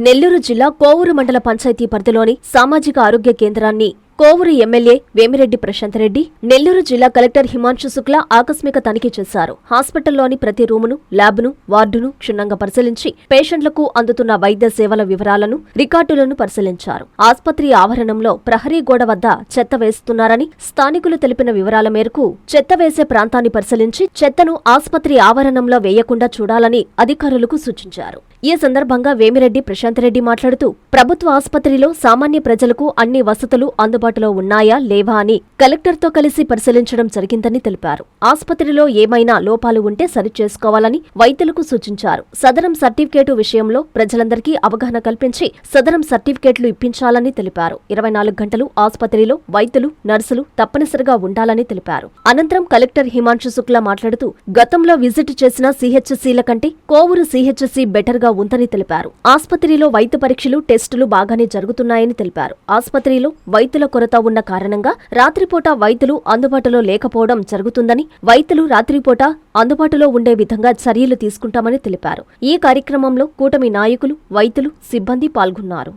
నెల్లూరు జిల్లా కోవూరు మండల పంచాయతీ పరిధిలోని సామాజిక ఆరోగ్య కేంద్రాన్ని కోవూరు ఎమ్మెల్యే వేమిరెడ్డి ప్రశాంత్ రెడ్డి, నెల్లూరు జిల్లా కలెక్టర్ హిమాంశు శుక్లా ఆకస్మిక తనిఖీ చేశారు. హాస్పిటల్లోని ప్రతి రూమును, ల్యాబ్ను, వార్డును క్షుణ్ణంగా పరిశీలించి పేషెంట్లకు అందుతున్న వైద్య సేవల వివరాలను, రికార్డులను పరిశీలించారు. ఆస్పత్రి ఆవరణంలో ప్రహరీ గోడ వద్ద చెత్త వేస్తున్నారని స్థానికులు తెలిపిన వివరాల మేరకు చెత్త వేసే ప్రాంతాన్ని పరిశీలించి చెత్తను ఆస్పత్రి ఆవరణంలో వేయకుండా చూడాలని అధికారులకు సూచించారు. ఈ సందర్భంగా వేమిరెడ్డి ప్రశాంత్ రెడ్డి మాట్లాడుతూ, ప్రభుత్వ ఆస్పత్రిలో సామాన్య ప్రజలకు అన్ని వసతులు అందుబాటులో ఉన్నాయా లేవా అని కలెక్టర్తో కలిసి పరిశీలించడం జరిగిందని తెలిపారు. ఆస్పత్రిలో ఏమైనా లోపాలు ఉంటే సరిచేసుకోవాలని వైద్యులకు సూచించారు. సదరం సర్టిఫికేటు విషయంలో ప్రజలందరికీ అవగాహన కల్పించి సదరం సర్టిఫికేట్లు ఇప్పించాలని తెలిపారు. 24 గంటలు ఆస్పత్రిలో వైద్యులు, నర్సులు తప్పనిసరిగా ఉండాలని తెలిపారు. అనంతరం కలెక్టర్ హిమాంశు శుక్లా మాట్లాడుతూ, గతంలో విజిట్ చేసిన సిహెచ్సిల కంటే కోవూరు సిహెచ్సి బెటర్ గా ఉందని తెలిపారు. ఆస్పత్రిలో వైద్య పరీక్షలు, టెస్టులు బాగానే జరుగుతున్నాయని తెలిపారు. ఆస్పత్రిలో వైద్యుల కొరత ఉన్న కారణంగా రాత్రిపూట వైద్యులు అందుబాటులో లేకపోవడం జరుగుతుందని, వైద్యులు రాత్రిపూట అందుబాటులో ఉండే విధంగా చర్యలు తీసుకుంటామని తెలిపారు. ఈ కార్యక్రమంలో కూటమి నాయకులు, వైద్యులు, సిబ్బంది పాల్గొన్నారు.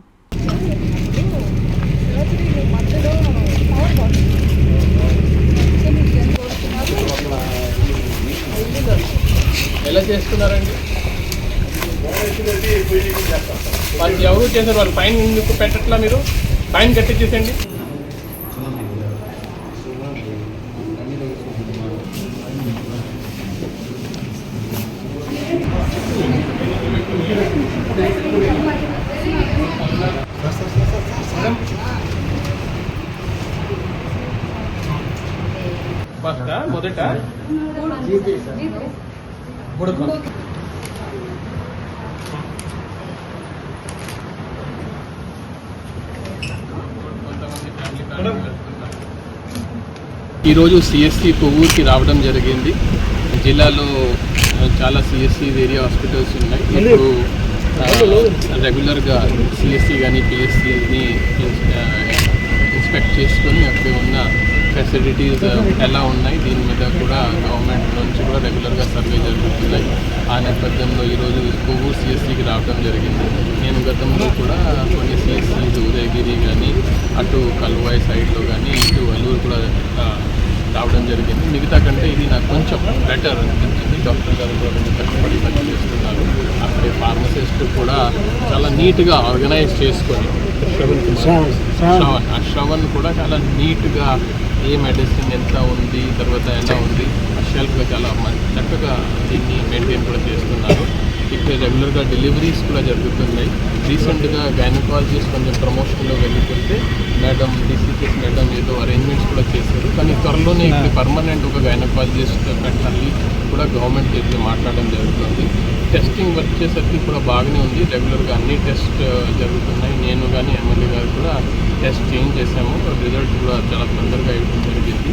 ఎలా చేస్తున్నారండి? వాళ్ళు ఎవరు చేశారు? వాళ్ళు ఫైన్ ఎందుకు పెట్టట్లా? మీరు ఫైన్ కట్టించేసండి. మొదట ఈరోజు సిఎస్సి కొవ్వూరుకి రావడం జరిగింది. జిల్లాలో చాలా సిఎస్సి వేరే హాస్పిటల్స్ ఉన్నాయి. ఇప్పుడు రెగ్యులర్గా సిఎస్సి కానీ పిఎస్సిని ఇన్స్పెక్ట్ చేసుకొని అక్కడ ఉన్న ఫెసిలిటీస్ ఎలా ఉన్నాయి, దీని మీద కూడా గవర్నమెంట్ నుంచి కూడా రెగ్యులర్గా సర్వే జరుగుతున్నాయి. ఆ నేపథ్యంలో ఈరోజు కొవ్వూరు సిఎస్సికి రావడం జరిగింది. నేను గతంలో కూడా కొన్ని సిఎస్సి ఉదయగిరి కానీ, అటు కల్వాయి సైడ్లో కానీ, ఇటు అల్లూరు కూడా రావడం జరిగింది. మిగతా కంటే ఇది నాకు కొంచెం బెటర్ అనిపించింది. డాక్టర్ గారు కూడా కొంచెం కష్టపడి పనిచేస్తున్నారు. అక్కడే ఫార్మసిస్ట్ కూడా చాలా నీట్గా ఆర్గనైజ్ చేసుకొని, శ్రవణ్ కూడా చాలా నీట్గా ఏ మెడిసిన్ ఎంత ఉంది, తర్వాత ఎలా ఉంది, షెల్ఫ్గా చాలా చక్కగా దీన్ని మెయింటైన్ కూడా చేస్తున్నారు. ఇక్కడ రెగ్యులర్గా డెలివరీస్ కూడా జరుగుతున్నాయి. రీసెంట్గా గైనకాలజిస్ట్ కొంచెం ప్రమోషన్లో వెళ్ళిపోతే మేడం, డిసిపిఎస్ మేడం ఏదో అరేంజ్మెంట్స్ కూడా చేశారు. కానీ త్వరలోనే ఇక్కడ పర్మనెంట్ ఒక గైనకాలజిస్ట్ పెట్టాలి కూడా గవర్నమెంట్ చెప్పి మాట్లాడడం జరుగుతుంది. టెస్టింగ్ వర్క్ చేసేసరికి కూడా బాగానే ఉంది. రెగ్యులర్గా అన్ని టెస్ట్ జరుగుతున్నాయి. నేను కానీ ఎమ్మెల్యే గారు కూడా టెస్ట్ చేంజ్ చేసాము. రిజల్ట్ కూడా చాలా తొందరగా ఇవ్వడం జరిగింది.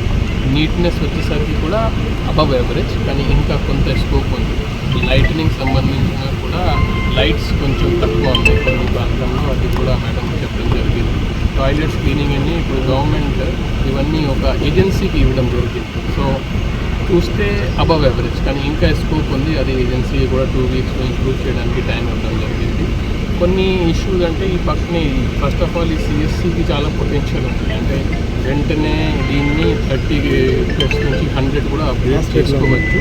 నీట్నెస్ వచ్చేసరికి కూడా అబవ్ యావరేజ్, కానీ ఇంకా కొంత స్కోప్ ఉంది. లైట్నింగ్ సంబంధించిన కూడా లైట్స్ కొంచెం తక్కువ ఉన్నాయి కొన్ని ప్రాంతంలో, అది కూడా మేడం చెప్పడం జరిగింది. టాయిలెట్స్ క్లీనింగ్ అని ఇప్పుడు గవర్నమెంట్ ఇవన్నీ ఒక ఏజెన్సీకి ఇవ్వడం జరిగింది. సో చూస్తే అబవ్ యావరేజ్, కానీ ఇంకా స్కోప్ ఉంది. అది ఏజెన్సీ కూడా 2 వీక్స్లో ఇంప్రూవ్ చేయడానికి టైం ఇవ్వడం జరిగింది. కొన్ని ఇష్యూస్ అంటే ఈ పక్కనే ఫస్ట్ ఆఫ్ ఆల్ ఈ సిఎస్సికి చాలా పొటెన్షియల్ ఉంది. అంటే వెంటనే దీన్ని 30+ నుంచి 100 కూడా అప్గ్రేడ్ చేసుకోవచ్చు,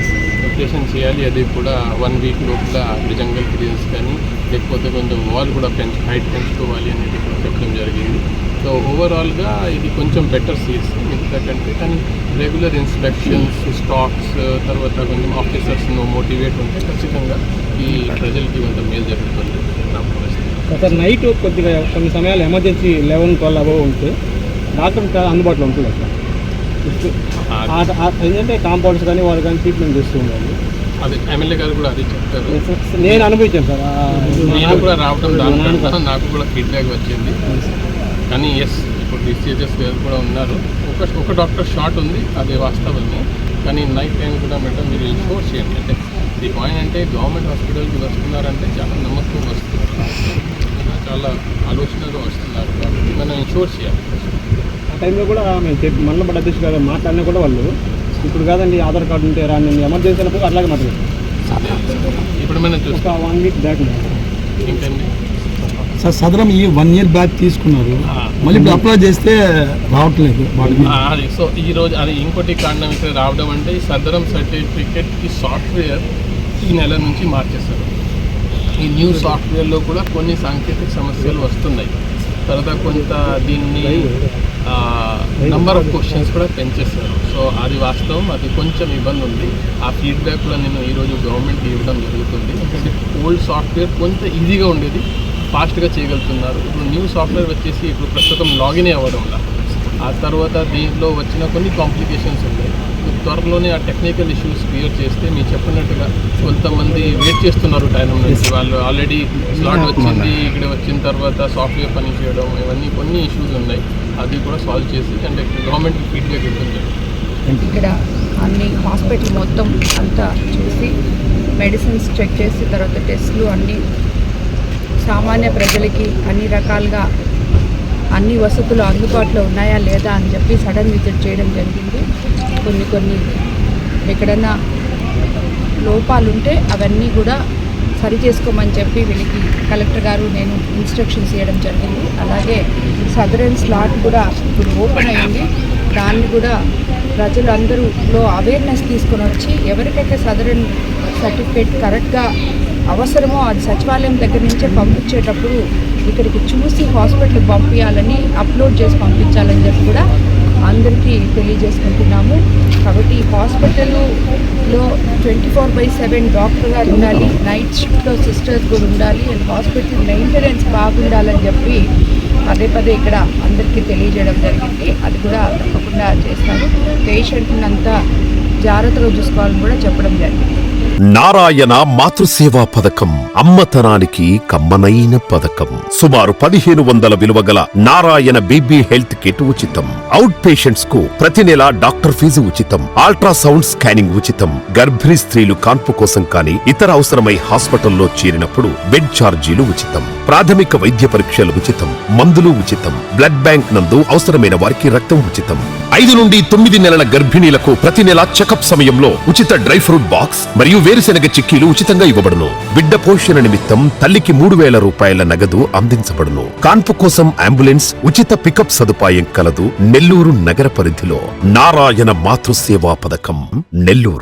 అప్గ్రేషన్ చేయాలి. అది కూడా 1 వీక్ లోపల జంగల్ క్లియర్స్ కానీ, లేకపోతే కొంచెం వాల్ కూడా హైట్ పెంచుకోవాలి అనేది కూడా చెప్పడం జరిగింది. సో ఓవరాల్గా ఇది కొంచెం బెటర్ సిఎస్సి మిగతా కంటే, కానీ రెగ్యులర్ ఇన్స్పెక్షన్స్, స్టాక్స్, తర్వాత కొంచెం ఆఫీసర్స్ను మోటివేట్ ఉంటే ఖచ్చితంగా ఈ ప్రజలకి కొంత మేలు జరుగుతుంది. సార్, నైట్ కొద్దిగా కొన్ని సమయాలు ఎమర్జెన్సీ 11-12 అబవ్ ఉంటే డాక్టర్ అందుబాటులో ఉంటుంది సార్. ఏంటంటే కాంపౌండ్స్ కానీ వాళ్ళు కానీ ట్రీట్మెంట్ చేస్తూ ఉండాలి. అది ఎమ్మెల్యే గారు కూడా అది చెప్తారు. నేను అనుభవించాను సార్. నేను కూడా రావడం దాని నాకు కూడా ఫీడ్బ్యాక్ వచ్చింది. కానీ ఇప్పుడు డిసిహెచ్ఎస్ గారు కూడా ఉన్నారు. ఒక డాక్టర్ షార్ట్ ఉంది, అది వాస్తవమే. కానీ నైట్ టైం కూడా మేడం మీరు ఇన్షూర్ చేయండి. అంటే ఈ పాయింట్ అంటే గవర్నమెంట్ హాస్పిటల్కి వస్తున్నారంటే చాలా నమ్మకం వస్తున్నారు, చాలా ఆలోచనలు వస్తున్నారు. కాబట్టి మనం ఇన్షూర్ చేయాలి. ఆ టైంలో కూడా మేము మండల బడ్డ అధ్యక్షుడు గారు మాట్లాడినా కూడా వాళ్ళు ఇప్పుడు కాదండి ఆధార్ కార్డు ఉంటే రా, నేను ఎమర్జెన్సీ అయినప్పుడు అట్లాగే మాట్లాడారు. ఇప్పుడు మనం చూస్తాం 1 వీక్ బ్యాక్ ఏంటండి సార్ సదరం ఈ 1 year బ్యాక్ తీసుకున్నారు, మళ్ళీ ఇప్పుడు అప్లై చేస్తే రావట్లేదు వాటికి. అది సో ఈరోజు అది ఇంకోటి కారణం ఇక్కడ రావడం అంటే ఈ సదరం సర్టిఫికేట్కి సాఫ్ట్వేర్ ఈ నెల నుంచి మార్చేస్తారు. ఈ న్యూ సాఫ్ట్వేర్లో కూడా కొన్ని సాంకేతిక సమస్యలు వస్తున్నాయి. తర్వాత కొంత దీన్ని నంబర్ ఆఫ్ క్వశ్చన్స్ కూడా పెంచేస్తారు. సో అది వాస్తవం, అది కొంచెం ఇబ్బంది ఉంది. ఆ ఫీడ్బ్యాక్ కూడా నేను ఈరోజు గవర్నమెంట్కి ఇవ్వడం జరుగుతుంది. ఎందుకంటే ఓల్డ్ సాఫ్ట్వేర్ కొంత ఈజీగా ఉండేది, ఫాస్ట్గా చేయగలుగుతున్నారు. ఇప్పుడు న్యూ సాఫ్ట్వేర్ వచ్చేసి ఇప్పుడు ప్రస్తుతం లాగిన్ అవ్వడంలా ఆ తర్వాత దీంట్లో వచ్చిన కొన్ని కాంప్లికేషన్స్ ఉన్నాయి. త్వరలోనే ఆ టెక్నికల్ ఇష్యూస్ క్లియర్ చేస్తే మీరు చెప్పినట్టుగా కొంతమంది వెయిట్ చేస్తున్నారు టైం నుంచి. వాళ్ళు ఆల్రెడీ స్లాట్ వచ్చింది, ఇక్కడ వచ్చిన తర్వాత సాఫ్ట్వేర్ పని చేయడం, ఇవన్నీ కొన్ని ఇష్యూస్ ఉన్నాయి. అది కూడా సాల్వ్ చేసి అంటే గవర్నమెంట్కి ఫీడ్బ్యాక్ ఇవ్వడం. ఇక్కడ అన్ని హాస్పిటల్ మొత్తం అంతా చూసి మెడిసిన్స్ చెక్ చేసి తర్వాత టెస్టులు అన్నీ సామాన్య ప్రజలకి అన్ని రకాలుగా అన్ని వసతులు అందుబాటులో ఉన్నాయా లేదా అని చెప్పి సడన్ విజిట్ చేయడం జరిగింది. కొన్ని ఎక్కడన్నా లోపాలు ఉంటే అవన్నీ కూడా సరి చేసుకోమని చెప్పి వీళ్ళకి కలెక్టర్ గారు నేను ఇన్స్ట్రక్షన్స్ ఇవ్వడం జరిగింది. అలాగే సదరన్ స్లాట్ కూడా ఇప్పుడు ఓపెన్ అయింది, దాన్ని కూడా ప్రజలందరూలో అవేర్నెస్ తీసుకొని వచ్చి ఎవరికైతే సదరన్ సర్టిఫికేట్ కరెక్ట్గా అవసరమో అది సచివాలయం దగ్గర నుంచే పంపించేటప్పుడు ఇక్కడికి చూసి హాస్పిటల్కి పంపించాలని అప్లోడ్ చేసి పంపించాలని చెప్పి కూడా అందరికీ తెలియజేసుకుంటున్నాము. కాబట్టి హాస్పిటల్లో 24/7 డాక్టర్ గారు ఉండాలి, నైట్ షిఫ్ట్లో సిస్టర్స్ కూడా ఉండాలి, అండ్ హాస్పిటల్ మెయింటెనెన్స్ బాగుండాలని చెప్పి పదే ఇక్కడ అందరికీ తెలియజేయడం జరిగింది. అది కూడా తప్పకుండా చేస్తారు. పేషెంట్ని అంతా జాగ్రత్తగా చూసుకోవాలని కూడా చెప్పడం జరిగింది. నారాయణ మాతృసేవా పథకం అమ్మతనానికి కమ్మనైన పథకం. సుమారు 1500 విలువ గల నారాయణ బేబీ హెల్త్ కిట్ ఉచితం. అవుట్ పేషెంట్స్ కు ప్రతి నెల డాక్టర్ ఫీజు ఉచితం. అల్ట్రాసౌండ్ స్కానింగ్ ఉచితం. గర్భిణీ స్త్రీలు కాన్పు కోసం కానీ ఇతర అవసరమై హాస్పిటల్లో చేరినప్పుడు బెడ్ ఛార్జీలు ఉచితం. ప్రాథమిక వైద్య పరీక్షలు ఉచితం. మందులు ఉచితం. బ్లడ్ బ్యాంక్ నందు అవసరమైన వారికి రక్తం ఉచితం. 5 నుండి 9 నెలల గర్భిణీలకు ప్రతి నెల చెకప్ సమయంలో ఉచిత డ్రై ఫ్రూట్ బాక్స్ మరియు వేరుశెనగ చిక్కీలు ఉచితంగా ఇవ్వబడును. బిడ్డ పోషణ నిమిత్తం తల్లికి 3000 రూపాయల నగదు అందించబడును. కాన్పు కోసం అంబులెన్స్ ఉచిత పికప్ సదుపాయం కలదు. నెల్లూరు నగర పరిధిలో నారాయణ మాతృసేవా పథకం, నెల్లూరు.